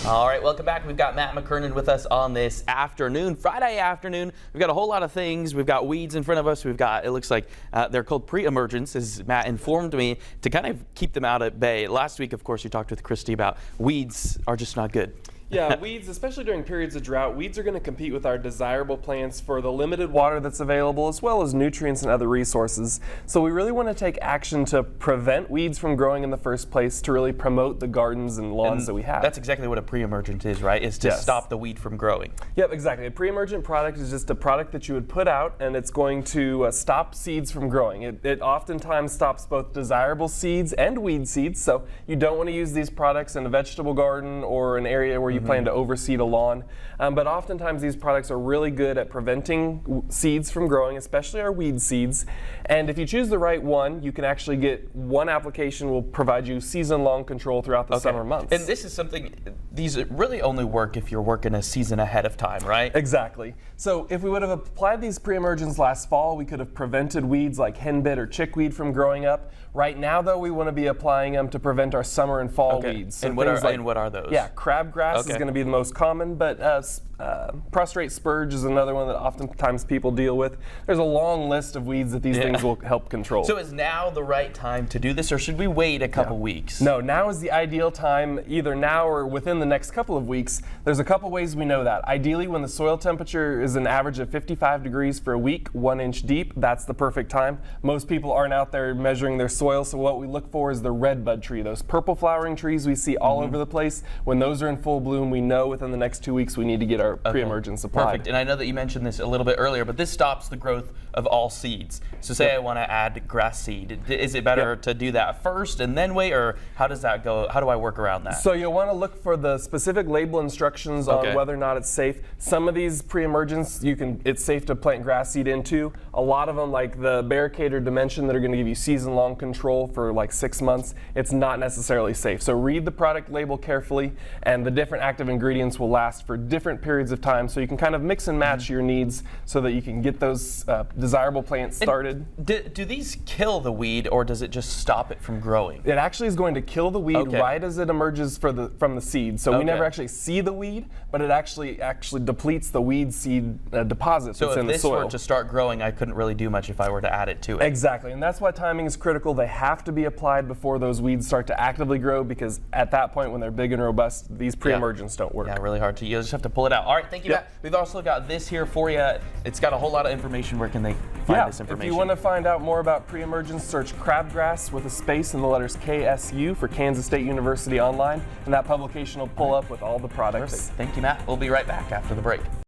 All right, welcome back. We've got Matt McKernan with us on this afternoon, Friday afternoon. We've got a whole lot of things. We've got weeds in front of us. We've got, it looks like they're called pre-emergents, as Matt informed me, to kind of keep them out at bay. Last week, of course, you talked with Christy about weeds are just not good. Yeah, weeds, especially during periods of drought, weeds are going to compete with our desirable plants for the limited water that's available, as well as nutrients and other resources. So we really want to take action to prevent weeds from growing in the first place, to really promote the gardens and lawns that we have. That's exactly what a pre-emergent is, right? Is to stop the weed from growing. Yep, exactly. A pre-emergent product is just a product that you would put out, and it's going to stop seeds from growing. It oftentimes stops both desirable seeds and weed seeds, so you don't want to use these products in a vegetable garden or an area where you plan to overseed a lawn. But oftentimes these products are really good at preventing seeds from growing, especially our weed seeds. And if you choose the right one, you can actually get one application will provide you season-long control throughout the summer months. And this is something, these really only work if you're working a season ahead of time, right? Exactly. So if we would have applied these pre-emergents last fall, we could have prevented weeds like henbit or chickweed from growing up. Right now, though, we want to be applying them to prevent our summer and fall weeds. So and what are those? Yeah, crabgrass is going to be the most common, but prostrate spurge is another one that oftentimes people deal with. There's a long list of weeds that these things will help control. So is now the right time to do this, or should we wait a couple weeks? No, now is the ideal time, either now or within the next couple of weeks. There's a couple ways we know that. Ideally, when the soil temperature is an average of 55 degrees for a week, 1 inch deep, that's the perfect time. Most people aren't out there measuring their soil, so what we look for is the red bud tree, those purple flowering trees we see all over the place. When those are in full bloom, we know within the next 2 weeks we need to get our pre-emergents applied. Perfect. And I know that you mentioned this a little bit earlier, but this stops the growth of all seeds. So say I want to add grass seed. Is it better to do that first and then wait, or how does that go? How do I work around that? So you'll want to look for the specific label instructions on whether or not it's safe. Some of these pre-emergents, it's safe to plant grass seed into. A lot of them, like the Barricade or Dimension, that are going to give you season-long control for like 6 months, it's not necessarily safe. So read the product label carefully, and the different active ingredients will last for different periods of time, so you can kind of mix and match your needs so that you can get those desirable plants started. Do these kill the weed, or does it just stop it from growing? It actually is going to kill the weed right as it emerges from the seed. So we never actually see the weed, but it actually depletes the weed seed deposit that's in the soil. So if this were to start growing, I couldn't really do much if I were to add it to it. Exactly, and that's why timing is critical. They have to be applied before those weeds start to actively grow, because at that point, when they're big and robust, these pre-emergents don't work. Yeah, really hard to. You just have to pull it out. All right, thank you, Matt. We've also got this here for you. It's got a whole lot of information. Where can they find this information? If you want to find out more about pre-emergence, search crabgrass with a space in the letters KSU for Kansas State University online, and that publication will pull up with all the products. Perfect. Thank you, Matt. We'll be right back after the break.